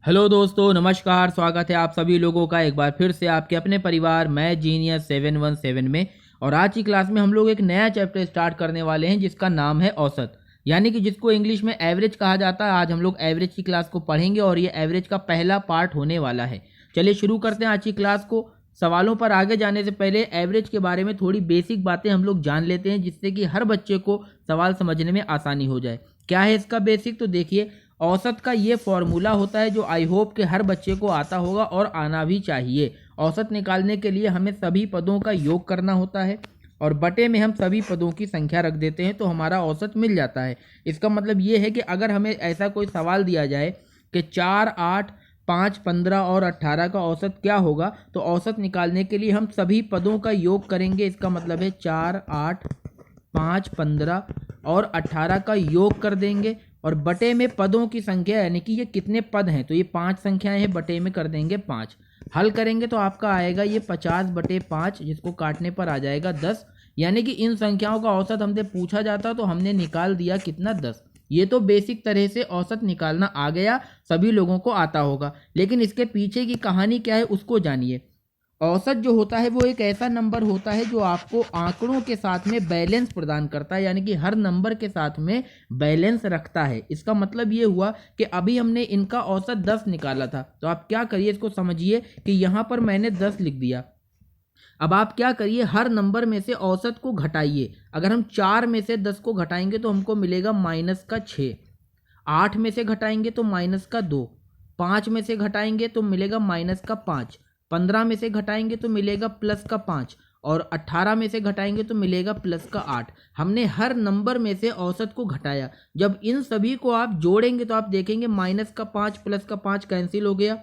Hello दोस्तों, नमस्कार। स्वागत है आप सभी लोगों का एक बार फिर से आपके अपने परिवार मैं जीनियस 717 में। और आज की क्लास में हम लोग एक नया चैप्टर स्टार्ट करने वाले हैं जिसका नाम है औसत, यानी कि जिसको इंग्लिश में एवरेज कहा जाता है। आज हम लोग एवरेज की क्लास को पढ़ेंगे और ये एवरेज का पहला पार्ट होने वाला है। चलिए शुरू करते हैं आज की क्लास को। सवालों पर आगे जाने से पहले एवरेज के बारे में थोड़ी बेसिक बातें हम लोग जान लेते हैं, जिससे कि हर बच्चे को सवाल समझने में आसानी हो जाए। क्या है इसका बेसिक? तो देखिए, औसत का ये फॉर्मूला होता है जो आई होप कि हर बच्चे को आता होगा और आना भी चाहिए। औसत निकालने के लिए हमें सभी पदों का योग करना होता है और बटे में हम सभी पदों की संख्या रख देते हैं तो हमारा औसत मिल जाता है। इसका मतलब ये है कि अगर हमें ऐसा कोई सवाल दिया जाए कि 4, 8, 5, 15 और 18 का औसत क्या होगा, तो औसत निकालने के लिए हम सभी पदों का योग करेंगे। इसका मतलब है 4, 8, 5, 15 और 18 का योग कर देंगे और बटे में पदों की संख्या, यानी कि ये कितने पद हैं, तो ये 5 संख्याएं हैं, बटे में कर देंगे 5। हल करेंगे तो आपका आएगा ये 50/5, जिसको काटने पर आ जाएगा 10। यानी कि इन संख्याओं का औसत हमसे पूछा जाता तो हमने निकाल दिया कितना, 10। ये तो बेसिक तरह से औसत निकालना आ गया, सभी लोगों को आता होगा। लेकिन इसके पीछे की कहानी क्या है उसको जानिए। औसत जो होता है वो एक ऐसा नंबर होता है जो आपको आंकड़ों के साथ में बैलेंस प्रदान करता है, यानी कि हर नंबर के साथ में बैलेंस रखता है। इसका मतलब ये हुआ कि अभी हमने इनका औसत 10 निकाला था, तो आप क्या करिए, इसको समझिए कि यहाँ पर मैंने 10 लिख दिया। अब आप क्या करिए, हर नंबर में से औसत को घटाइए। अगर हम 4 में से 10 को घटाएंगे तो हमको मिलेगा -6। 8 में से घटाएंगे तो -2। 5 में से घटाएंगे तो मिलेगा -5। 15 में से घटाएंगे तो मिलेगा +5 और 18 में से घटाएंगे तो मिलेगा +8। हमने हर नंबर में से औसत को घटाया। जब इन सभी को आप जोड़ेंगे तो आप देखेंगे -5 +5 कैंसिल हो गया,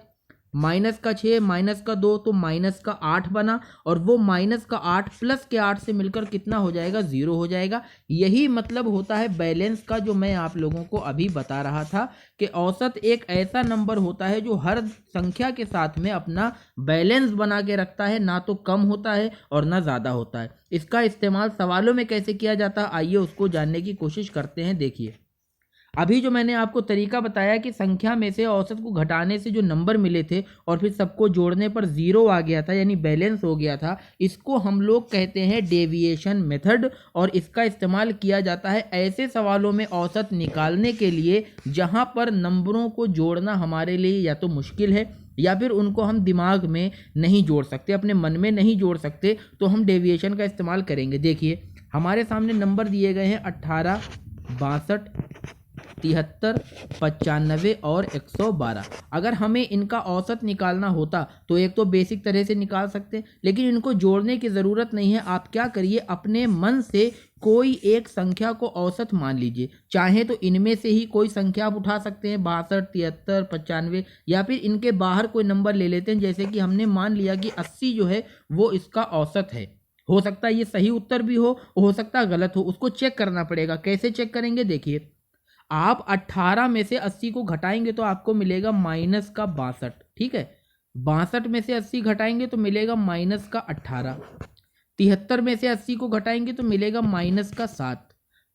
-6 -2 तो -8 बना और वो -8 +8 से मिलकर कितना हो जाएगा, 0 हो जाएगा। यही मतलब होता है बैलेंस का, जो मैं आप लोगों को अभी बता रहा था कि औसत एक ऐसा नंबर होता है जो हर संख्या के साथ में अपना बैलेंस बना के रखता है, ना तो कम होता है और ना ज़्यादा होता है। इसका इस्तेमाल सवालों में कैसे किया जाता है, आइए उसको जानने की कोशिश करते हैं। देखिए, अभी जो मैंने आपको तरीका बताया कि संख्या में से औसत को घटाने से जो नंबर मिले थे और फिर सबको जोड़ने पर 0 आ गया था, यानी बैलेंस हो गया था, इसको हम लोग कहते हैं डेविएशन मेथड। और इसका इस्तेमाल किया जाता है ऐसे सवालों में औसत निकालने के लिए जहां पर नंबरों को जोड़ना हमारे लिए या तो मुश्किल है या फिर उनको हम दिमाग में नहीं जोड़ सकते, अपने मन में नहीं जोड़ सकते, तो हम डेविएशन का इस्तेमाल करेंगे। देखिए, हमारे सामने नंबर दिए गए हैं 18, 62, 73, 95 और 112। अगर हमें इनका औसत निकालना होता तो एक तो बेसिक तरह से निकाल सकते, लेकिन इनको जोड़ने की ज़रूरत नहीं है। आप क्या करिए, अपने मन से कोई एक संख्या को औसत मान लीजिए। चाहे तो इनमें से ही कोई संख्या आप उठा सकते हैं, 62, 73, 95, या फिर इनके बाहर कोई नंबर ले लेते हैं। जैसे कि हमने मान लिया कि 80 जो है वो इसका औसत है। हो सकता है ये सही उत्तर भी हो सकता है गलत हो, उसको चेक करना पड़ेगा। कैसे चेक करेंगे? देखिए, आप 18 में से 80 को घटाएंगे तो आपको मिलेगा -62। ठीक है, 62 में से 80 घटाएंगे तो मिलेगा -18। 73 में से 80 को घटाएंगे तो मिलेगा -7।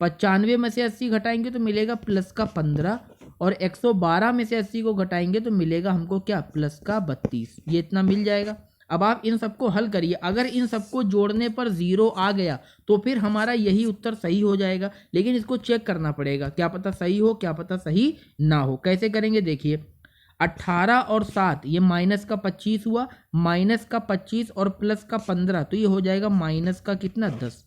95 में से 80 घटाएंगे तो मिलेगा +15 और 112 में से 80 को घटाएंगे तो मिलेगा हमको क्या, +32। ये इतना मिल जाएगा। अब आप इन सबको हल करिए। अगर इन सबको जोड़ने पर 0 आ गया तो फिर हमारा यही उत्तर सही हो जाएगा, लेकिन इसको चेक करना पड़ेगा, क्या पता सही हो, क्या पता सही ना हो। कैसे करेंगे? देखिए, 18 और 7 ये -25 हुआ, -25 और +15 तो ये हो जाएगा माइनस का कितना, 10।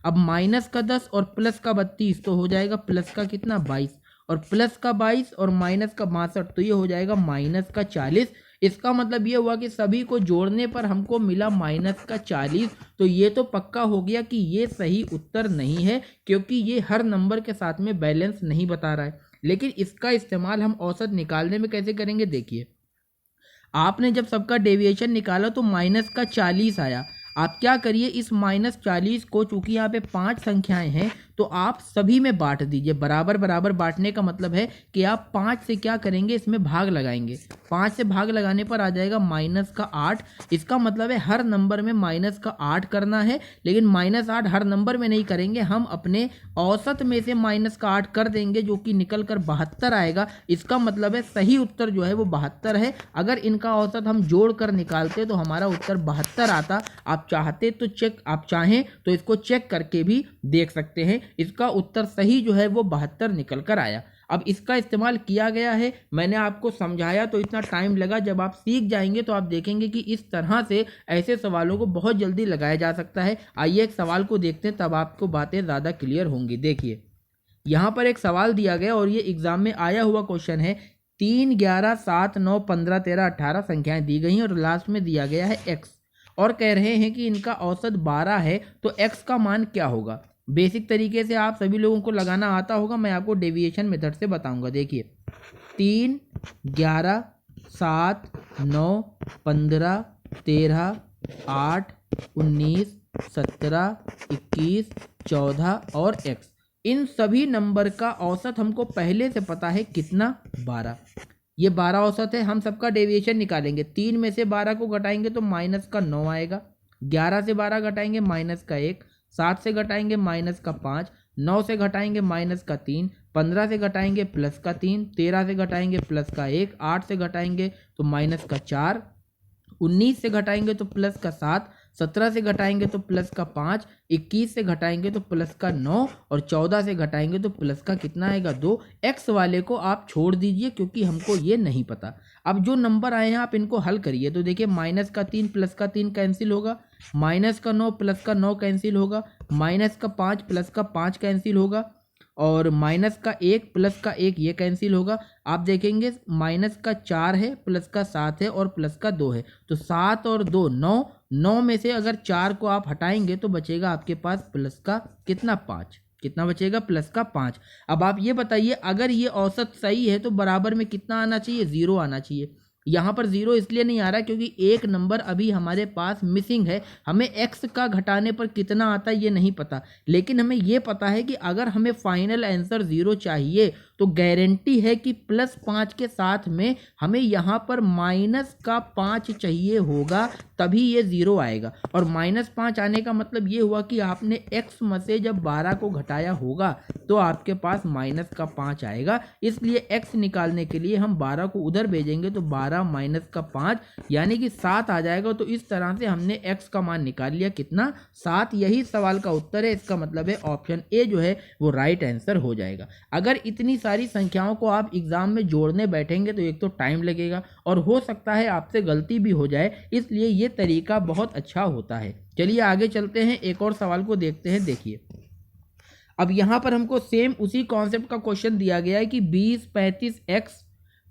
अब -10 और +32 तो हो जाएगा प्लस का कितना, 22, और +22 और -62 तो ये हो जाएगा -40। इसका मतलब ये हुआ कि सभी को जोड़ने पर हमको मिला -40। तो ये तो पक्का हो गया कि ये सही उत्तर नहीं है, क्योंकि ये हर नंबर के साथ में बैलेंस नहीं बता रहा है। लेकिन इसका इस्तेमाल हम औसत निकालने में कैसे करेंगे? देखिए, आपने जब सबका डेविएशन निकाला तो -40 आया। आप क्या करिए, इस -40 को, चूंकि यहाँ पे 5 संख्याएं हैं तो आप सभी में बांट दीजिए। बराबर बराबर बांटने का मतलब है कि आप 5 से क्या करेंगे, इसमें भाग लगाएंगे। 5 से भाग लगाने पर आ जाएगा -8। इसका मतलब है हर नंबर में -8 करना है, लेकिन -8 हर नंबर में नहीं करेंगे, हम अपने औसत में से -8 कर देंगे, जो कि निकल कर 72 आएगा। इसका मतलब है सही उत्तर जो है वो 72 है। अगर इनका औसत हम जोड़ कर निकालते तो हमारा उत्तर 72 आता। आप चाहें तो इसको चेक करके भी देख सकते हैं। इसका उत्तर सही जो है वो 72 निकल कर आया। अब इसका इस्तेमाल किया गया है, मैंने आपको समझाया तो इतना टाइम लगा। जब आप सीख जाएंगे तो आप देखेंगे कि इस तरह से ऐसे सवालों को बहुत जल्दी लगाया जा सकता है। आइए एक सवाल को देखते हैं, तब आपको बातें ज़्यादा क्लियर होंगी। देखिए यहाँ पर एक सवाल दिया गया और ये एग्जाम में आया हुआ क्वेश्चन है। 3, 11, 7, 9, 15, 13, 18 संख्याएं दी गई हैं और लास्ट में दिया गया है x, और कह रहे हैं कि इनका औसत 12 है, तो x का मान क्या होगा। बेसिक तरीके से आप सभी लोगों को लगाना आता होगा, मैं आपको डेविएशन मेथड से बताऊंगा। देखिए 3, 11, 7, 9, 15, 13, 8, 19, 17, 21, 14 और x, इन सभी नंबर का औसत हमको पहले से पता है कितना, 12। ये 12 औसत है, हम सबका डेविएशन निकालेंगे। 3 में से 12 को घटाएंगे तो -9 आएगा। 11 से 12 घटाएंगे -1, 7 से घटाएंगे -5, 9 से घटाएंगे -3, 15 से घटाएंगे +3, 13 से घटाएंगे +1, 8 से घटाएंगे तो -4, 19 से घटाएंगे तो +7, 17 से घटाएंगे तो +5, 21 से घटाएंगे तो +9 और 14 से घटाएंगे तो प्लस का कितना आएगा, 2। एक्स वाले को आप छोड़ दीजिए क्योंकि हमको ये नहीं पता। अब जो नंबर आए हैं आप इनको हल करिए तो देखिए -3 +3 कैंसिल होगा, -9 +9 कैंसिल होगा, -5 +5 कैंसिल होगा और -1 +1 ये कैंसिल होगा। आप देखेंगे -4 है, +7 है और +2 है, तो 7 और 2 9, 9 में से अगर 4 को आप हटाएंगे तो बचेगा आपके पास प्लस का कितना, 5। कितना बचेगा, +5। अब आप ये बताइए अगर ये औसत सही है तो बराबर में कितना आना चाहिए, 0 आना चाहिए। यहाँ पर 0 इसलिए नहीं आ रहा क्योंकि एक नंबर अभी हमारे पास मिसिंग है। हमें x का घटाने पर कितना आता है ये नहीं पता, लेकिन हमें ये पता है कि अगर हमें फाइनल आंसर 0 चाहिए तो गारंटी है कि +5 के साथ में हमें यहाँ पर -5 चाहिए होगा, तभी ये 0 आएगा। और -5 आने का मतलब ये हुआ कि आपने x में से जब 12 को घटाया होगा तो आपके पास -5 आएगा। इसलिए x निकालने के लिए हम 12 को उधर भेजेंगे तो 12 -5 यानी कि 7 आ जाएगा। तो इस तरह से हमने x का मान निकाल लिया, कितना, 7। यही सवाल का उत्तर है। इसका मतलब है ऑप्शन ए जो है वो राइट आंसर हो जाएगा। अगर इतनी सारी संख्याओं को आप एग्जाम में जोड़ने बैठेंगे तो एक तो टाइम लगेगा और हो सकता है आपसे गलती भी हो जाए, इसलिए ये तरीका बहुत अच्छा होता है। चलिए आगे चलते हैं, एक और सवाल को देखते हैं। देखिए अब यहाँ पर हमको सेम उसी कॉन्सेप्ट का क्वेश्चन दिया गया है कि 20, 35, x,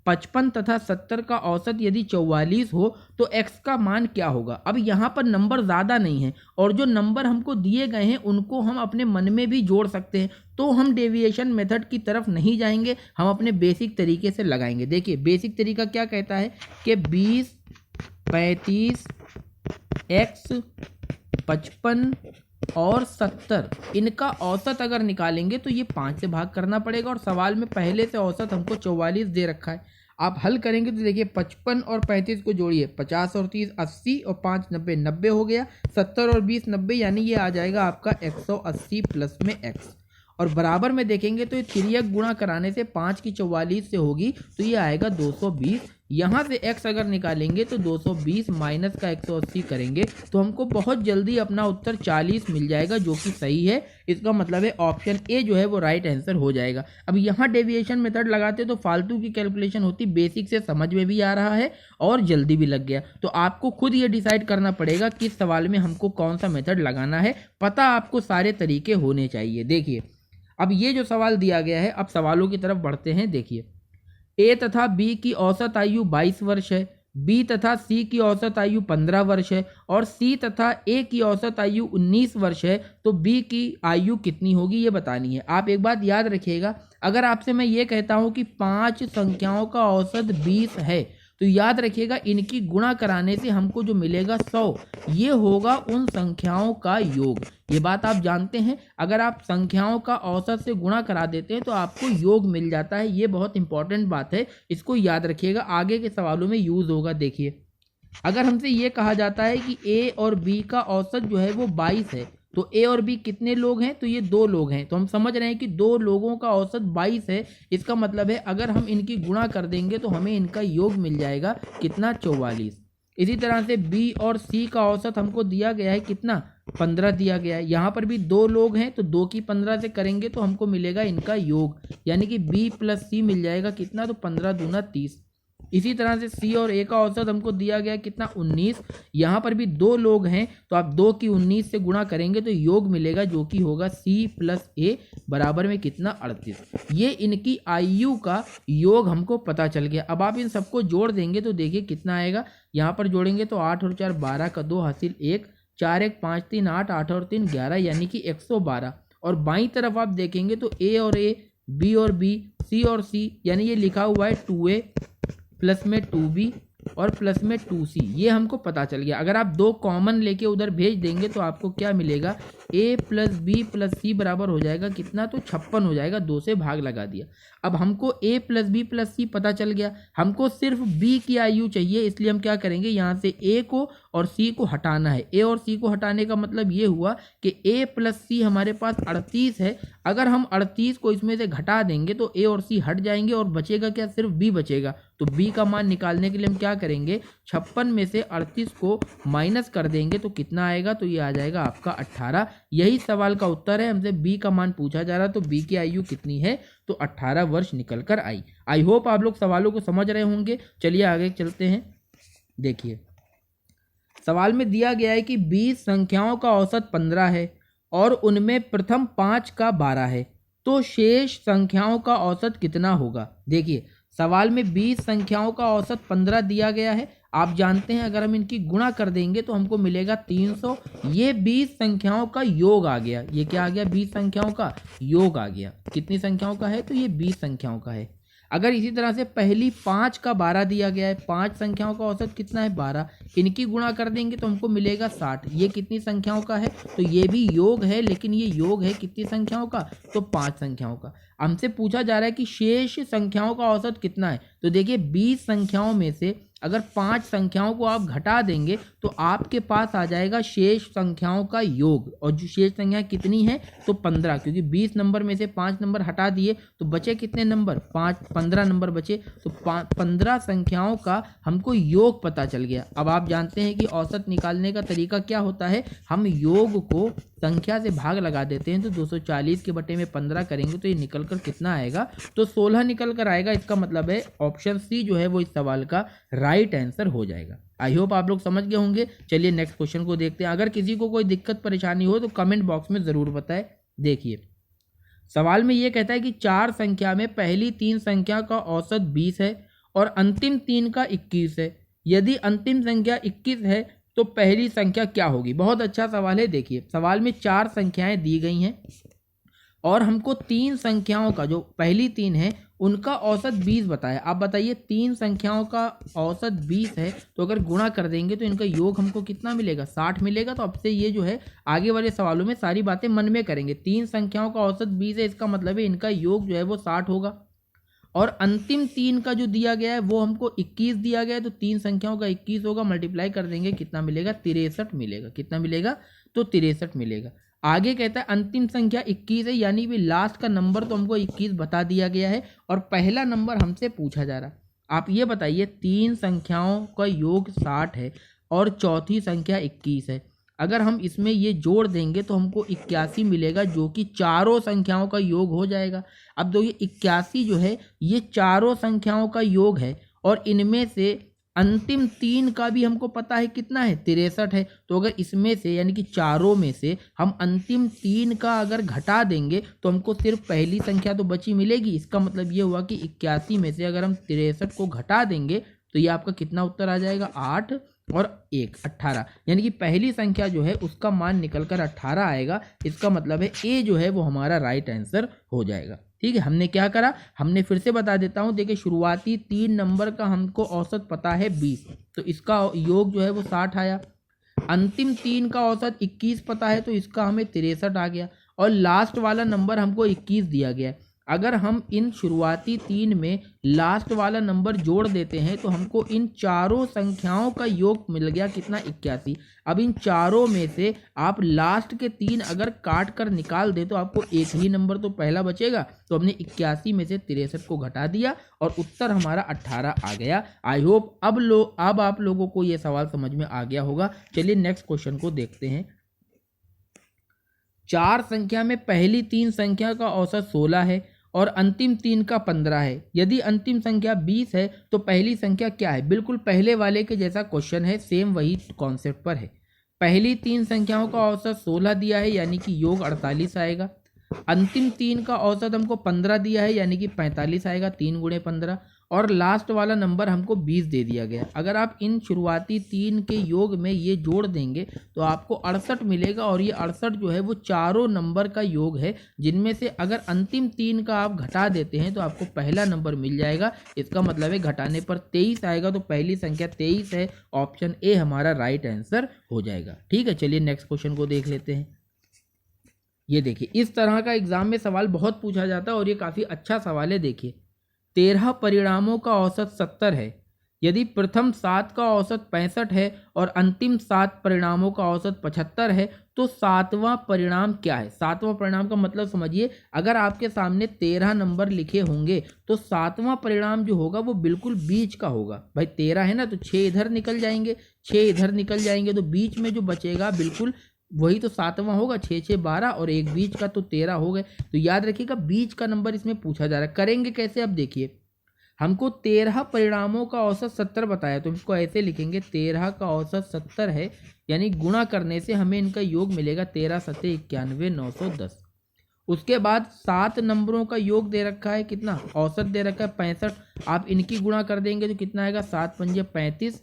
55 तथा 70 का औसत यदि 44 हो तो x का मान क्या होगा। अब यहाँ पर नंबर ज़्यादा नहीं है और जो नंबर हमको दिए गए हैं उनको हम अपने मन में भी जोड़ सकते हैं, तो हम डेविएशन मेथड की तरफ नहीं जाएंगे, हम अपने बेसिक तरीके से लगाएंगे। देखिए बेसिक तरीका क्या कहता है कि 20, 35, x, 55 और 70 इनका औसत अगर निकालेंगे तो ये 5 से भाग करना पड़ेगा और सवाल में पहले से औसत हमको 44 दे रखा है। आप हल करेंगे तो देखिए 55 और 35 को जोड़िए, 50 और 30 80 और 5 90 90 हो गया, 70 और 20 90 यानी ये आ जाएगा आपका 180 प्लस में x। और बराबर में देखेंगे तो ये तिर्यक गुणा कराने से 5 की 44 से होगी तो ये आएगा 220। यहाँ से x अगर निकालेंगे तो 220 माइनस का 180 करेंगे तो हमको बहुत जल्दी अपना उत्तर 40 मिल जाएगा, जो कि सही है। इसका मतलब है ऑप्शन ए जो है वो राइट आंसर हो जाएगा। अब यहाँ डेविएशन मेथड लगाते तो फालतू की कैलकुलेशन होती, बेसिक से समझ में भी आ रहा है और जल्दी भी लग गया। तो आपको खुद ये डिसाइड करना पड़ेगा किस सवाल में हमको कौन सा मेथड लगाना है, पता आपको सारे तरीके होने चाहिए। देखिए अब ये जो सवाल दिया गया है, अब सवालों की तरफ बढ़ते हैं। देखिए ए तथा बी की औसत आयु 22 वर्ष है, बी तथा सी की औसत आयु 15 वर्ष है और सी तथा ए की औसत आयु 19 वर्ष है, तो बी की आयु कितनी होगी ये बतानी है। आप एक बात याद रखिएगा, अगर आपसे मैं ये कहता हूँ कि 5 संख्याओं का औसत 20 है तो याद रखिएगा इनकी गुणा कराने से हमको जो मिलेगा 100, ये होगा उन संख्याओं का योग। ये बात आप जानते हैं, अगर आप संख्याओं का औसत से गुणा करा देते हैं तो आपको योग मिल जाता है। ये बहुत इंपॉर्टेंट बात है, इसको याद रखिएगा, आगे के सवालों में यूज होगा। देखिए अगर हमसे ये कहा जाता है कि ए और बी का औसत जो है वो 22 है, तो ए और बी कितने लोग हैं, तो ये 2 लोग हैं। तो हम समझ रहे हैं कि 2 लोगों का औसत 22 है। इसका मतलब है अगर हम इनकी गुणा कर देंगे तो हमें इनका योग मिल जाएगा कितना, 44। इसी तरह से बी और सी का औसत हमको दिया गया है कितना, 15 दिया गया है। यहाँ पर भी 2 लोग हैं तो 2 की 15 से करेंगे तो हमको मिलेगा इनका योग, यानी कि बी प्लस सी मिल जाएगा कितना, तो 15 दूना 30। इसी तरह से सी और ए का औसत हमको दिया गया कितना, 19। यहाँ पर भी 2 लोग हैं तो आप 2 की 19 से गुणा करेंगे तो योग मिलेगा जो कि होगा सी प्लस ए बराबर में कितना, 38। ये इनकी आयु का योग हमको पता चल गया। अब आप इन सबको जोड़ देंगे तो देखिए कितना आएगा। यहाँ पर जोड़ेंगे तो 8 और 4 12 का 2 हासिल 1, 4 1 5 3 8, 8 और 3 11, यानी कि 112। और बाईं तरफ आप देखेंगे तो ए और ए, बी और बी, सी और सी, यानी ये लिखा हुआ है 2a प्लस में 2b और प्लस में 2c, ये हमको पता चल गया। अगर आप 2 कॉमन लेके उधर भेज देंगे तो आपको क्या मिलेगा, a प्लस बी प्लस सी बराबर हो जाएगा कितना, तो 56 हो जाएगा। 2 से भाग लगा दिया। अब हमको a प्लस बी प्लस सी पता चल गया, हमको सिर्फ b की आयु चाहिए, इसलिए हम क्या करेंगे, यहाँ से a को और c को हटाना है। a और c को हटाने का मतलब ये हुआ कि a प्लस सी हमारे पास 38 है। अगर हम 38 को इसमें से घटा देंगे तो a और c हट जाएंगे और बचेगा क्या, सिर्फ b बचेगा। तो b का मान निकालने के लिए हम क्या करेंगे, 56 में से 38 को माइनस कर देंगे तो कितना आएगा, तो ये आ जाएगा आपका 18। यही सवाल का उत्तर है। हमसे b का मान पूछा जा रहा, तो b की आयु कितनी है, तो 18 वर्ष निकल कर आई। आई होप आप लोग सवालों को समझ रहे होंगे। चलिए आगे चलते हैं। देखिए सवाल में दिया गया है कि 20 संख्याओं का औसत 15 है और उनमें प्रथम 5 का 12 है, तो शेष संख्याओं का औसत कितना होगा। देखिए सवाल में 20 संख्याओं का औसत 15 दिया गया है। आप जानते हैं अगर हम इनकी गुणा कर देंगे तो हमको मिलेगा 300। ये 20 संख्याओं का योग आ गया। ये क्या आ गया, 20 संख्याओं का योग आ गया। कितनी संख्याओं का है, तो ये 20 संख्याओं का है। अगर इसी तरह से पहली 5 का 12 दिया गया है, 5 संख्याओं का औसत कितना है, 12, इनकी गुणा कर देंगे तो हमको मिलेगा 60। ये कितनी संख्याओं का है, तो ये भी योग है, लेकिन ये योग है कितनी संख्याओं का, तो 5 संख्याओं का। हमसे पूछा जा रहा है कि शेष संख्याओं का औसत कितना है। तो देखिए 20 संख्याओं में से अगर 5 संख्याओं को आप घटा देंगे तो आपके पास आ जाएगा शेष संख्याओं का योग। और जो शेष संख्या कितनी है, तो 15, क्योंकि 20 नंबर में से 5 नंबर हटा दिए तो बचे कितने नंबर, 15 नंबर बचे। तो 15 संख्याओं का हमको योग पता चल गया। अब आप जानते हैं कि औसत निकालने का तरीका क्या होता है, हम योग को संख्या से भाग लगा देते हैं। तो 240 के बटे में 15 करेंगे तो ये निकल कर कितना आएगा, तो 16 निकल कर आएगा। इसका मतलब है ऑप्शन सी जो है वो इस सवाल का राइट आंसर हो जाएगा। आई होप आप लोग समझ गए होंगे। चलिए नेक्स्ट क्वेश्चन को देखते हैं। अगर किसी को कोई दिक्कत परेशानी हो तो कमेंट बॉक्स में ज़रूर बताएं। देखिए सवाल में ये कहता है कि 4 संख्या में पहली 3 संख्या का औसत 20 है और अंतिम 3 का 21 है। यदि अंतिम संख्या 21 है तो पहली संख्या क्या होगी। बहुत अच्छा सवाल है। देखिए सवाल में 4 संख्याएं दी गई हैं और हमको 3 संख्याओं का, जो पहली 3 है उनका औसत 20 बताया। आप बताइए 3 संख्याओं का औसत 20 है तो अगर गुणा कर देंगे तो इनका योग हमको कितना मिलेगा, 60 मिलेगा। तो अब से ये जो है आगे वाले सवालों में सारी बातें मन में करेंगे। 3 संख्याओं का औसत 20 है, इसका मतलब है इनका योग जो है वो 60 होगा। और अंतिम 3 का जो दिया गया है वो हमको 21 दिया गया है, तो 3 संख्याओं का 21 होगा, मल्टीप्लाई कर देंगे कितना मिलेगा, 63 मिलेगा। कितना मिलेगा, तो 63 मिलेगा। आगे कहता है अंतिम संख्या 21 है, यानी भी लास्ट का नंबर तो हमको 21 बता दिया गया है और पहला नंबर हमसे पूछा जा रहा है। आप ये बताइए 3 संख्याओं का योग 60 है और चौथी संख्या 21 है। अगर हम इसमें ये जोड़ देंगे तो हमको 81 मिलेगा, जो कि चारों संख्याओं का योग हो जाएगा। अब दो ये 81 जो है ये चारों संख्याओं का योग है और इनमें से अंतिम 3 का भी हमको पता है कितना है, 63 है। तो अगर इसमें से यानी कि चारों में से हम अंतिम 3 का अगर घटा देंगे तो हमको सिर्फ पहली संख्या तो बची मिलेगी। इसका मतलब ये हुआ कि 81 में से अगर हम 63 को घटा देंगे तो ये आपका कितना उत्तर आ जाएगा, 8 और 1 18, यानी कि पहली संख्या जो है उसका मान निकल कर 18 आएगा। इसका मतलब है ए जो है वो हमारा राइट आंसर हो जाएगा। ठीक है, हमने क्या करा, हमने फिर से बता देता हूँ। देखिए शुरुआती 3 नंबर का हमको औसत पता है 20, तो इसका योग जो है वो 60 आया। अंतिम 3 का औसत 21 पता है, तो इसका हमें 63 आ गया। और लास्ट वाला नंबर हमको 21 दिया गया है। अगर हम इन शुरुआती 3 में लास्ट वाला नंबर जोड़ देते हैं तो हमको इन चारों संख्याओं का योग मिल गया कितना, 81। अब इन चारों में से आप लास्ट के 3 अगर काट कर निकाल दे तो आपको एक ही नंबर तो पहला बचेगा। तो हमने 81 में से 63 को घटा दिया और उत्तर हमारा 18 आ गया। आई होप अब आप लोगों को ये सवाल समझ में आ गया होगा। चलिए नेक्स्ट क्वेश्चन को देखते हैं। 4 संख्या में पहली 3 संख्या का औसत 16 है और अंतिम 3 का 15 है। यदि अंतिम संख्या 20 है तो पहली संख्या क्या है। बिल्कुल पहले वाले के जैसा क्वेश्चन है, सेम वही कॉन्सेप्ट पर है। पहली 3 संख्याओं का औसत 16 दिया है, यानी कि योग 48 आएगा। अंतिम 3 का औसत हमको 15 दिया है, यानी कि 45 आएगा, 3 गुणे 15। और लास्ट वाला नंबर हमको 20 दे दिया गया। अगर आप इन शुरुआती 3 के योग में ये जोड़ देंगे तो आपको 68 मिलेगा। और ये 68 जो है वो चारों नंबर का योग है, जिनमें से अगर अंतिम 3 का आप घटा देते हैं तो आपको पहला नंबर मिल जाएगा। इसका मतलब है घटाने पर 23 आएगा, तो पहली संख्या 23 है। ऑप्शन ए हमारा राइट आंसर हो जाएगा। ठीक है, चलिए नेक्स्ट क्वेश्चन को देख लेते हैं। ये देखिए, इस तरह का एग्जाम में सवाल बहुत पूछा जाता है और ये काफ़ी अच्छा सवाल है। देखिए 13 परिणामों का औसत 70 है। यदि प्रथम 7 का औसत 65 है और अंतिम 7 परिणामों का औसत 75 है तो 7वां परिणाम क्या है। 7वां परिणाम का मतलब समझिए, अगर आपके सामने 13 नंबर लिखे होंगे तो 7वां परिणाम जो होगा वो बिल्कुल बीच का होगा। भाई 13 है ना, तो 6 इधर निकल जाएंगे, 6 इधर निकल जाएंगे, तो बीच में जो बचेगा बिल्कुल वही तो 7वां होगा। 6 6 12 और एक बीच का, तो 13 हो गए। तो याद रखिएगा बीच का नंबर इसमें पूछा जा रहा है। करेंगे कैसे, अब देखिए हमको 13 परिणामों का औसत 70 बताया, तो इसको ऐसे लिखेंगे 13 का औसत 70 है, यानी गुणा करने से हमें इनका योग मिलेगा 13 सत्ते 91 910। उसके बाद 7 नंबरों का योग दे रखा है, कितना औसत दे रखा है 65। आप इनकी गुणा कर देंगे तो कितना आएगा, 7 पंजे 35,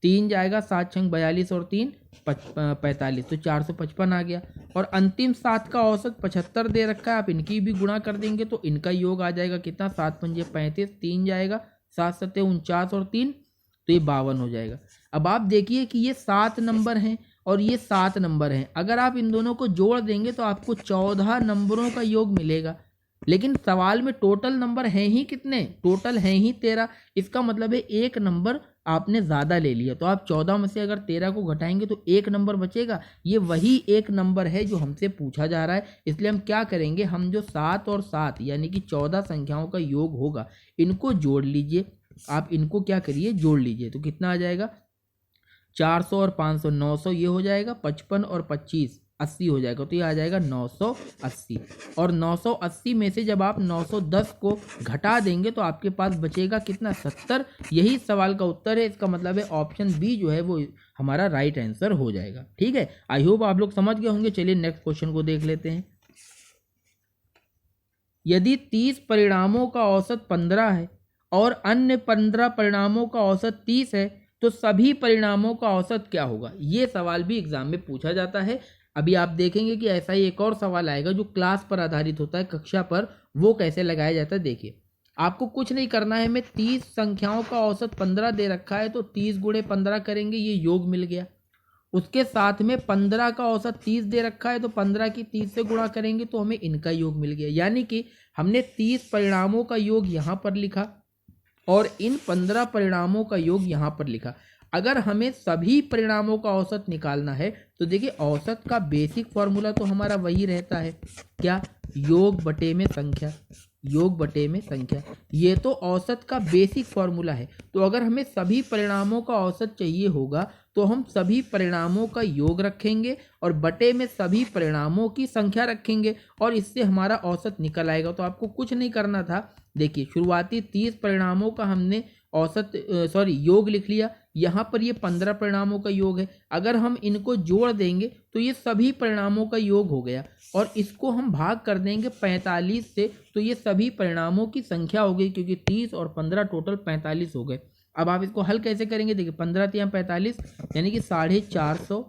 3 जाएगा, 7 छंग 42 और 3 45, तो 455 आ गया। और अंतिम 7 का औसत 75 दे रखा है, आप इनकी भी गुणा कर देंगे तो इनका योग आ जाएगा कितना, 7 पंजे 35, 3 जाएगा, 7 सत्ते 49 और 3, तो ये 52 हो जाएगा। अब आप देखिए कि ये 7 नंबर हैं और ये 7 नंबर हैं। अगर आप इन दोनों को जोड़ देंगे तो आपको 14 नंबरों का योग मिलेगा। लेकिन सवाल में टोटल नंबर हैं ही कितने, टोटल हैं ही 13। इसका मतलब है एक नंबर आपने ज़्यादा ले लिया। तो आप 14 में से अगर 13 को घटाएंगे तो एक नंबर बचेगा। ये वही एक नंबर है जो हमसे पूछा जा रहा है। इसलिए हम क्या करेंगे, हम जो 7 और 7 यानी कि 14 संख्याओं का योग होगा, इनको जोड़ लीजिए। आप इनको क्या करिए, जोड़ लीजिए, तो कितना आ जाएगा, 400 और 500 900 ये हो जाएगा, 55 और 25 80 हो जाएगा, तो ये आ जाएगा 980। और 980 में से जब आप 910 को घटा देंगे तो आपके पास बचेगा कितना, 70। यही सवाल का उत्तर है। इसका मतलब है ऑप्शन बी जो है वो हमारा राइट आंसर हो जाएगा। ठीक है, आई होप आप लोग समझ गए होंगे। चलिए नेक्स्ट क्वेश्चन को देख लेते हैं। यदि 30 परिणामों का औसत 15 है और अन्य 15 परिणामों का औसत 30 है तो सभी परिणामों का औसत क्या होगा। ये सवाल भी एग्जाम में पूछा जाता है। अभी आप देखेंगे कि ऐसा ही एक और सवाल आएगा जो क्लास पर आधारित होता है, कक्षा पर, वो कैसे लगाया जाता है। देखिए आपको कुछ नहीं करना है, हमें 30 संख्याओं का औसत 15 दे रखा है, तो 30 गुणे 15 करेंगे, ये योग मिल गया। उसके साथ में 15 का औसत 30 दे रखा है, तो 15 की 30 से गुणा करेंगे तो हमें इनका योग मिल गया। यानी कि हमने 30 परिणामों का योग यहाँ पर लिखा और इन 15 परिणामों का योग यहाँ पर लिखा। अगर हमें सभी परिणामों का औसत निकालना है तो देखिए औसत का बेसिक फॉर्मूला तो हमारा वही रहता है, क्या, योग बटे में संख्या, योग बटे में संख्या। ये तो औसत का बेसिक फॉर्मूला है। तो अगर हमें सभी परिणामों का औसत चाहिए होगा तो हम सभी परिणामों का योग रखेंगे और बटे में सभी परिणामों की संख्या रखेंगे और इससे हमारा औसत निकल आएगा। तो आपको कुछ नहीं करना था। देखिए शुरुआती 30 परिणामों का हमने योग लिख लिया। यहाँ पर ये 15 परिणामों का योग है। अगर हम इनको जोड़ देंगे तो ये सभी परिणामों का योग हो गया और इसको हम भाग कर देंगे 45 से, तो ये सभी परिणामों की संख्या हो गई, क्योंकि 30 और 15 टोटल 45 हो गए। अब आप इसको हल कैसे करेंगे, देखिए 15 तिया 45 यानी कि 450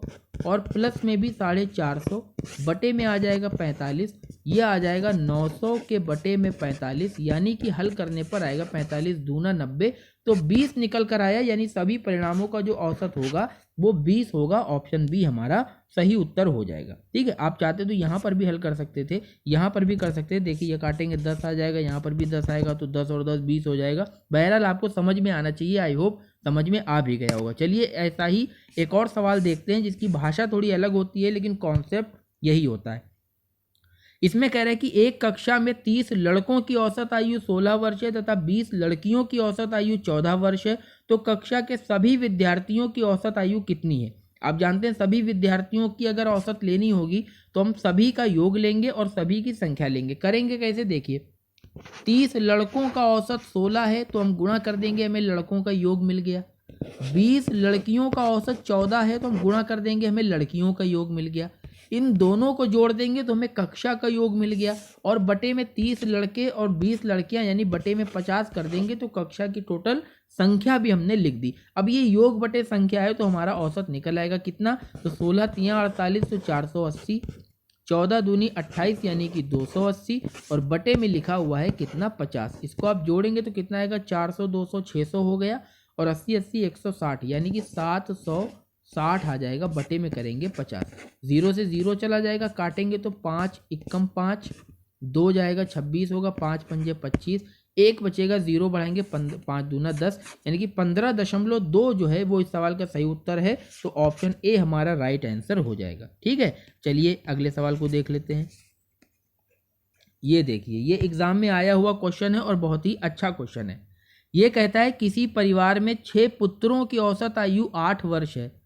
और प्लस में भी 450 बटे में आ जाएगा 45, ये आ जाएगा 900 के बटे में 45, यानी कि हल करने पर आएगा 45 दूना 90, तो 20 निकल कर आया, यानी सभी परिणामों का जो औसत होगा वो 20 होगा। ऑप्शन बी हमारा सही उत्तर हो जाएगा। ठीक है, आप चाहते तो यहाँ पर भी हल कर सकते थे, यहाँ पर भी कर सकते थे। देखिए ये काटेंगे 10 आ जाएगा, यहाँ पर भी 10 आएगा, तो 10 और 10 20 हो जाएगा। बहरहाल आपको समझ में आना चाहिए, आई होप समझ में आ भी गया होगा। चलिए ऐसा ही एक और सवाल देखते हैं जिसकी भाषा थोड़ी अलग होती है लेकिन कॉन्सेप्ट यही होता है। इसमें कह रहे हैं कि एक कक्षा में 30 लड़कों की औसत आयु 16 वर्ष है तथा 20 लड़कियों की औसत आयु 14 वर्ष है, तो कक्षा के सभी विद्यार्थियों की औसत आयु कितनी है? आप जानते हैं सभी विद्यार्थियों की अगर औसत लेनी होगी तो हम सभी का योग लेंगे और सभी की संख्या लेंगे। करेंगे कैसे, देखिए 30 लड़कों का औसत 16 है तो हम गुणा कर देंगे, हमें लड़कों का योग मिल गया। 20 लड़कियों का औसत 14 है तो हम गुणा कर देंगे, हमें लड़कियों का योग मिल गया। इन दोनों को जोड़ देंगे तो हमें कक्षा का योग मिल गया, और बटे में 30 लड़के और 20 लड़कियां यानी बटे में 50 कर देंगे तो कक्षा की टोटल संख्या भी हमने लिख दी। अब ये योग बटे संख्या है तो हमारा औसत निकल आएगा कितना, तो 16 तियां 48 तो 480, 14 दूनी 28 यानी कि 280, और बटे में लिखा हुआ है कितना 50। इसको आप जोड़ेंगे तो कितना आएगा 400 200 600 हो गया, और 80 80 160 यानी कि 760 आ जाएगा। बटे में करेंगे 50, 0 से 0 चला जाएगा, काटेंगे तो 5 एकम 5, 2 जाएगा 26 होगा, 5 पंजे 25, 1 बचेगा, 0 बढ़ाएंगे 5 दूना 10 यानी कि 15.2 जो है वो इस सवाल का सही उत्तर है। तो ऑप्शन ए हमारा राइट आंसर हो जाएगा। ठीक है, चलिए अगले सवाल को देख लेते हैं। ये देखिए, ये एग्जाम में आया हुआ क्वेश्चन है और बहुत ही अच्छा क्वेश्चन है। ये कहता है किसी परिवार में 6 पुत्रों की औसत आयु 8 वर्ष है।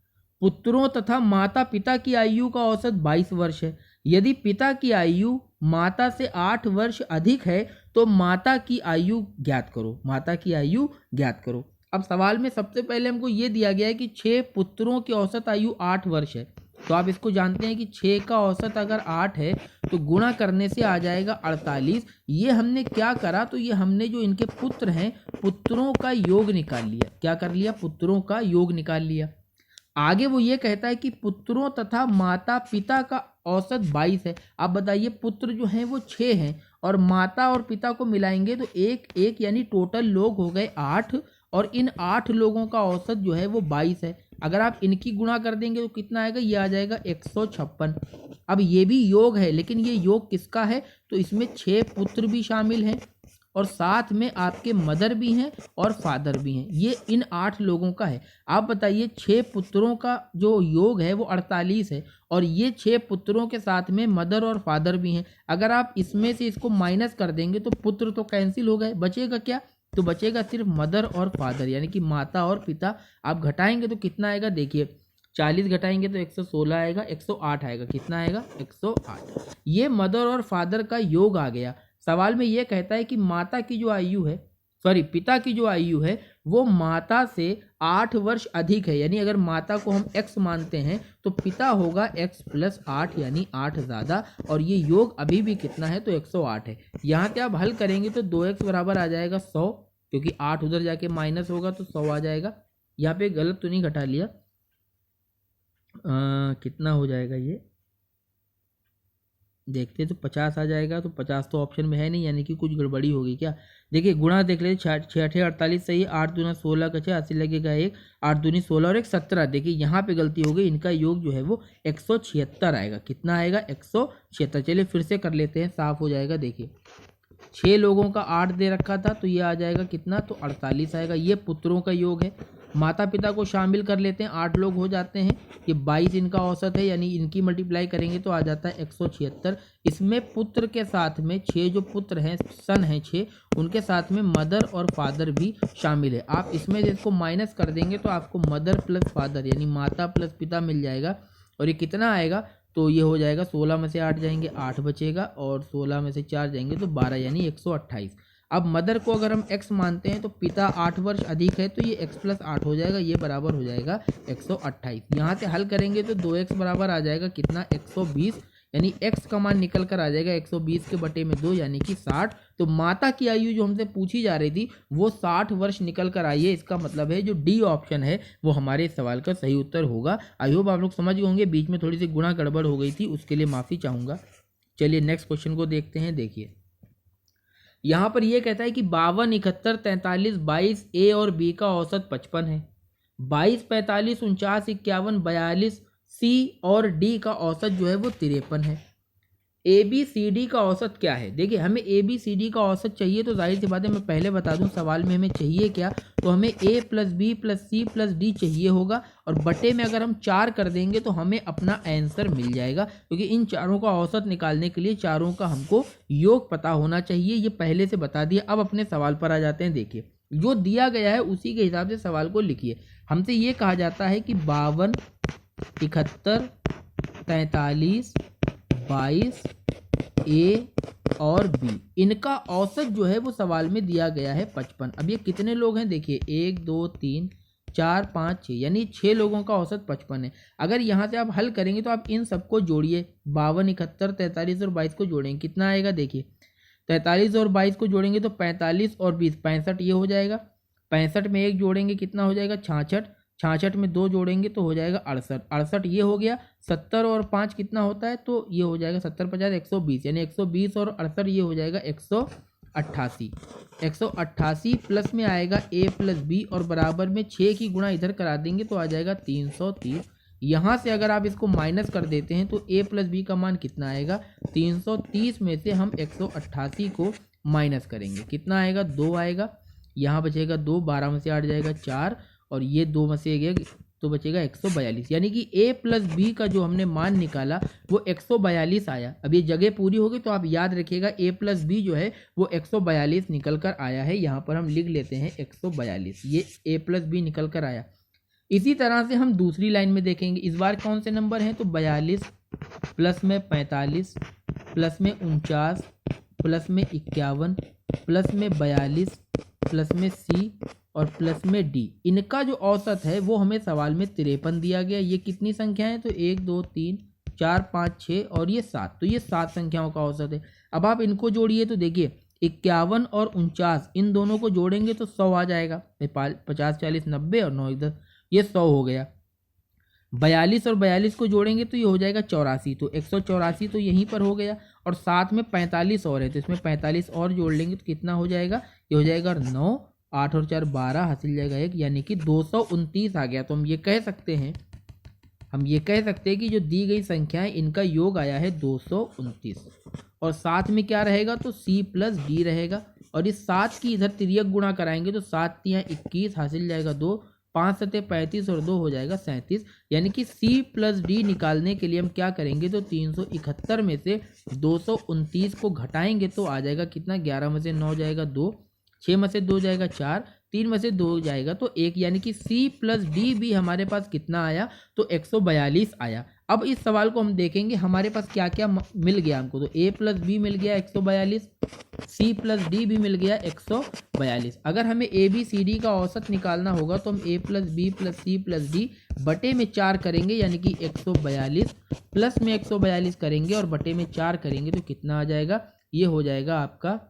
पुत्रों तथा माता पिता की आयु का औसत 22 वर्ष है। यदि पिता की आयु माता से 8 वर्ष अधिक है तो माता की आयु ज्ञात करो। माता की आयु ज्ञात करो। अब सवाल में सबसे पहले हमको ये दिया गया है कि 6 पुत्रों की औसत आयु 8 वर्ष है, तो आप इसको जानते हैं कि 6 का औसत अगर 8 है तो गुणा करने से आ जाएगा 48। ये हमने क्या करा, तो ये हमने जो इनके पुत्र हैं पुत्रों का योग निकाल लिया। क्या कर लिया, पुत्रों का योग निकाल लिया। आगे वो ये कहता है कि पुत्रों तथा माता पिता का औसत 22 है। आप बताइए पुत्र जो हैं वो 6 हैं और माता और पिता को मिलाएंगे तो एक यानी टोटल लोग हो गए 8, और इन 8 लोगों का औसत जो है वो 22 है। अगर आप इनकी गुणा कर देंगे तो कितना आएगा, ये आ जाएगा 156। अब ये भी योग है लेकिन ये योग किसका है, तो इसमें 6 पुत्र भी शामिल हैं और साथ में आपके मदर भी हैं और फादर भी हैं। ये इन 8 लोगों का है। आप बताइए 6 पुत्रों का जो योग है वो 48 है और ये 6 पुत्रों के साथ में मदर और फादर भी हैं। अगर आप इसमें से इसको माइनस कर देंगे तो पुत्र तो कैंसिल हो गए, बचेगा क्या, तो बचेगा सिर्फ मदर और फादर यानी कि माता और पिता। आप घटाएंगे तो कितना आएगा, देखिए 40 घटाएंगे तो 116 आएगा, 108 आएगा, कितना आएगा 108। ये मदर और फादर का योग आ गया। सवाल में ये कहता है कि माता की जो आयु है, पिता की जो आयु है वो माता से 8 वर्ष अधिक है। यानी अगर माता को हम x मानते हैं तो पिता होगा x + 8 यानी 8 ज़्यादा, और ये योग अभी भी कितना है, तो 108 है। यहाँ पे आप हल करेंगे तो 2x बराबर आ जाएगा 100, क्योंकि 8 उधर जाके माइनस होगा तो 100 आ जाएगा। यहाँ पे गलत तो नहीं घटा लिया, कितना हो जाएगा ये देखते तो 50 आ जाएगा। तो 50 तो ऑप्शन में है नहीं, यानी कि कुछ गड़बड़ी होगी क्या। देखिए गुणा देख लेते, 6 8 48 सही, 8 दूना 16 का 6 80 लगेगा 1, 8 दूनी 16 और 1 17। देखिए यहाँ पे गलती हो गई, इनका योग जो है वो 176 आएगा। कितना आएगा, 176। चलिए फिर से कर लेते हैं, साफ हो जाएगा। देखिए 6 लोगों का 8 दे रखा था तो ये आ जाएगा कितना, तो 48 आएगा। ये पुत्रों का योग है। माता पिता को शामिल कर लेते हैं, 8 लोग हो जाते हैं। ये 22 इनका औसत है, यानी इनकी मल्टीप्लाई करेंगे तो आ जाता है 176। इसमें पुत्र के साथ में 6 जो पुत्र हैं, सन हैं 6, उनके साथ में मदर और फादर भी शामिल है। आप इसमें इसको माइनस कर देंगे तो आपको मदर प्लस फादर यानी माता प्लस पिता मिल जाएगा। और ये कितना आएगा, तो ये हो जाएगा 16 में से 8 जाएंगे 8 बचेगा, और 16 में से 4 जाएंगे तो 12 यानी 128। अब मदर को अगर हम x मानते हैं तो पिता 8 वर्ष अधिक है तो ये x + 8 हो जाएगा, ये बराबर हो जाएगा 128। यहाँ से हल करेंगे तो 2x बराबर आ जाएगा कितना, 120, यानी x का मान निकल कर आ जाएगा 120 के बटे में 2 यानी कि 60। तो माता की आयु जो हमसे पूछी जा रही थी वो 60 वर्ष निकल कर आई है। इसका मतलब है जो डी ऑप्शन है वो हमारे इस सवाल का सही उत्तर होगा। आई होप आप लोग समझ गए होंगे, बीच में थोड़ी सी गुणा गड़बड़ हो गई थी, उसके लिए माफ़ी चाहूँगा। चलिए नेक्स्ट क्वेश्चन को देखते हैं। देखिए यहाँ पर यह कहता है कि 52, 71, 43, 22 ए और बी का औसत 55 है। 22, 45, 49, 51, 42 सी और डी का औसत जो है वो 53 है। ए बी सी डी का औसत क्या है? देखिए हमें ए बी सी डी का औसत चाहिए, तो जाहिर सी बात है मैं पहले बता दूं सवाल में हमें चाहिए क्या, तो हमें A plus B plus C plus D चाहिए होगा, और बटे में अगर हम 4 कर देंगे तो हमें अपना आंसर मिल जाएगा, क्योंकि इन चारों का औसत निकालने के लिए चारों का हमको योग पता होना चाहिए, ये पहले से बता दिया। अब अपने सवाल पर आ जाते हैं। देखिए जो दिया गया है उसी के हिसाब से सवाल को लिखिए। हमसे ये कहा जाता है कि 52, 71, 43, 22 ए और बी, इनका औसत जो है वो सवाल में दिया गया है 55। अब ये कितने लोग हैं? देखिए 1 2 3 4 5 6, यानी 6 लोगों का औसत 55 है। अगर यहाँ से आप हल करेंगे तो आप इन सबको जोड़िए, 52, 71, 43 और 22 को जोड़ेंगे, कितना आएगा? देखिए 43 और 22 को जोड़ेंगे तो 45 और 20 65, ये हो जाएगा। 65 में 1 जोड़ेंगे कितना हो जाएगा? 66। 66 में 2 जोड़ेंगे तो हो जाएगा 68। 68 ये हो गया। 70 और 5 कितना होता है? तो ये हो जाएगा 70 50 120, यानी 120 और 68 ये हो जाएगा 188। 188 प्लस में आएगा ए प्लस बी और बराबर में 6 की गुणा इधर करा देंगे तो आ जाएगा 330। यहाँ से अगर आप इसको माइनस कर देते हैं तो ए प्लस बी का मान कितना आएगा? 330 में से हम 188 को माइनस करेंगे, कितना आएगा? 2 आएगा। यहाँ बचेगा 2, 12 में से 8 जाएगा 4, और ये 2 में से गया तो बचेगा 142, यानी कि a प्लस बी का जो हमने मान निकाला वो 142 आया। अब ये जगह पूरी होगी तो आप याद रखिएगा a प्लस बी जो है वो 142 निकल कर आया है। यहाँ पर हम लिख लेते हैं 142, ये a प्लस बी निकल कर आया। इसी तरह से हम दूसरी लाइन में देखेंगे, इस बार कौन से नंबर हैं? तो 42 प्लस में 45 प्लस में 49 प्लस में 51 प्लस में 42 प्लस में सी और प्लस में डी, इनका जो औसत है वो हमें सवाल में 53 दिया गया। ये कितनी संख्या है? तो 1 2 3 4 5 6 और ये 7, तो ये 7 संख्याओं का औसत है। अब आप इनको जोड़िए तो देखिए 51 और 49, इन दोनों को जोड़ेंगे तो 100 आ जाएगा। 50 40 90 और 9 10, ये 100 हो गया। 42 और 42 को जोड़ेंगे तो ये हो जाएगा 84, तो 184 तो यहीं पर हो गया, और साथ में 45 और है तो इसमें 45 और जोड़ लेंगे तो कितना हो जाएगा? ये हो जाएगा 9, 8 और 4 12, हासिल जाएगा 1, यानी कि 229 आ गया। तो हम ये कह सकते हैं कि जो दी गई संख्या है इनका योग आया है 229, और साथ में क्या रहेगा? तो सी प्लस डी रहेगा, और इस 7 की इधर तिर्यक गुणा कराएंगे तो 7 तियाँ 21, हासिल जाएगा 2, 5 सते 35 और 2 हो जाएगा 37, यानी कि सी प्लस डी निकालने के लिए हम क्या करेंगे? तो 371 में से 229 को घटाएंगे तो आ जाएगा कितना? 11 में से 9 जाएगा 2, 6 में से 2 जाएगा 4, 3 में से 2 जाएगा तो 1, यानी कि सी प्लस डी भी हमारे पास कितना आया? तो 142 आया। अब इस सवाल को हम देखेंगे हमारे पास क्या क्या मिल गया हमको, तो ए प्लस बी मिल गया 142, सी प्लस डी भी मिल गया 142। अगर हमें ए बी सी डी का औसत निकालना होगा तो हम A plus B plus C plus D बटे में 4 करेंगे, यानी कि 142 प्लस में 142 करेंगे और बटे में 4 करेंगे तो कितना आ जाएगा? ये हो जाएगा आपका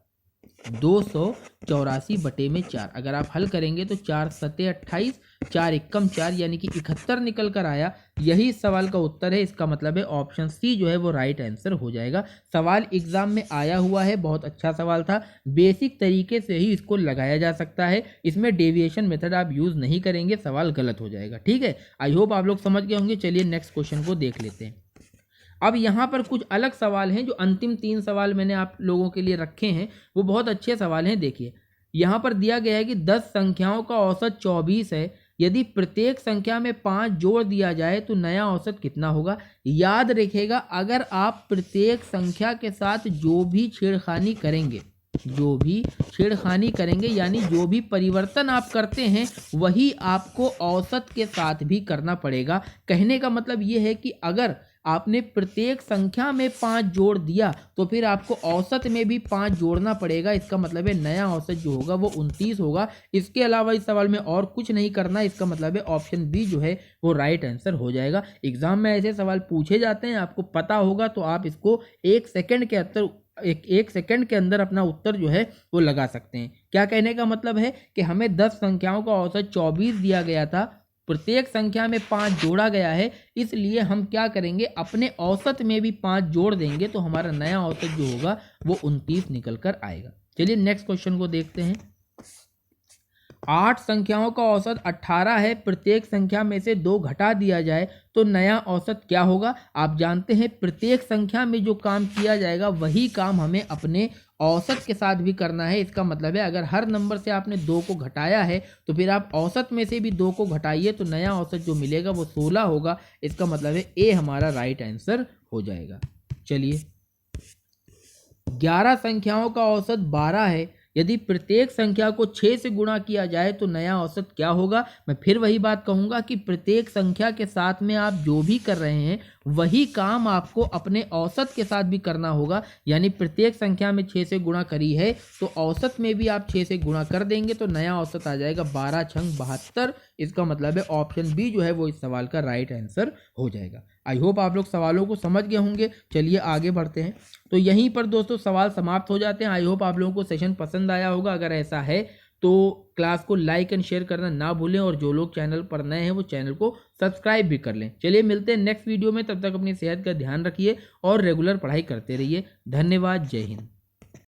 284 बटे में 4। अगर आप हल करेंगे तो 4 सते 28, 4 एकम 4, यानी कि 71 निकल कर आया। यही इस सवाल का उत्तर है। इसका मतलब है ऑप्शन सी जो है वो राइट आंसर हो जाएगा। सवाल एग्जाम में आया हुआ है, बहुत अच्छा सवाल था। बेसिक तरीके से ही इसको लगाया जा सकता है, इसमें डेविएशन मेथड आप यूज नहीं करेंगे, सवाल गलत हो जाएगा। ठीक है, आई होप आप लोग समझ गए होंगे। चलिए नेक्स्ट क्वेश्चन को देख लेते हैं। अब यहाँ पर कुछ अलग सवाल हैं, जो अंतिम 3 सवाल मैंने आप लोगों के लिए रखे हैं वो बहुत अच्छे सवाल हैं। देखिए यहाँ पर दिया गया है कि 10 संख्याओं का औसत 24 है, यदि प्रत्येक संख्या में 5 जोड़ दिया जाए तो नया औसत कितना होगा? याद रखिएगा, अगर आप प्रत्येक संख्या के साथ जो भी छेड़खानी करेंगे यानी जो भी परिवर्तन आप करते हैं वही आपको औसत के साथ भी करना पड़ेगा। कहने का मतलब ये है कि अगर आपने प्रत्येक संख्या में 5 जोड़ दिया तो फिर आपको औसत में भी 5 जोड़ना पड़ेगा। इसका मतलब है नया औसत जो होगा वो 29 होगा। इसके अलावा इस सवाल में और कुछ नहीं करना। इसका मतलब है ऑप्शन बी जो है वो राइट आंसर हो जाएगा। एग्जाम में ऐसे सवाल पूछे जाते हैं, आपको पता होगा तो आप इसको 1 सेकंड के अंदर अपना उत्तर जो है वो लगा सकते हैं। क्या कहने का मतलब है कि हमें 10 संख्याओं का औसत 24 दिया गया था, प्रत्येक संख्या में 5 जोड़ा गया है, इसलिए हम क्या करेंगे, अपने औसत में भी 5 जोड़ देंगे तो हमारा नया औसत जो होगा वो 29 निकल कर आएगा। चलिए नेक्स्ट क्वेश्चन को देखते हैं। 8 संख्याओं का औसत 18 है, प्रत्येक संख्या में से 2 घटा दिया जाए तो नया औसत क्या होगा। आप जानते हैं प्रत्येक संख्या में जो काम किया जाएगा वही काम हमें अपने औसत के साथ भी करना है। इसका मतलब है अगर हर नंबर से आपने 2 को घटाया है तो फिर आप औसत में से भी 2 को घटाइए तो नया औसत जो मिलेगा वो 16 होगा। इसका मतलब है ए हमारा राइट आंसर हो जाएगा। चलिए 11 संख्याओं का औसत 12 है, यदि प्रत्येक संख्या को 6 से गुणा किया जाए तो नया औसत क्या होगा। मैं फिर वही बात कहूंगा कि प्रत्येक संख्या के साथ में आप जो भी कर रहे हैं वही काम आपको अपने औसत के साथ भी करना होगा। यानी प्रत्येक संख्या में 6 से गुणा करी है तो औसत में भी आप 6 से गुणा कर देंगे तो नया औसत आ जाएगा 12 छंग 72। इसका मतलब है ऑप्शन बी जो है वो इस सवाल का राइट आंसर हो जाएगा। आई होप आप लोग सवालों को समझ गए होंगे। चलिए आगे बढ़ते हैं। तो यहीं पर दोस्तों सवाल समाप्त हो जाते हैं। आई होप आप लोगों को सेशन पसंद आया होगा। अगर ऐसा है तो क्लास को लाइक एंड शेयर करना ना भूलें और जो लोग चैनल पर नए हैं वो चैनल को सब्सक्राइब भी कर लें। चलिए मिलते हैं नेक्स्ट वीडियो में, तब तक अपनी सेहत का ध्यान रखिए और रेगुलर पढ़ाई करते रहिए। धन्यवाद। जय हिंद।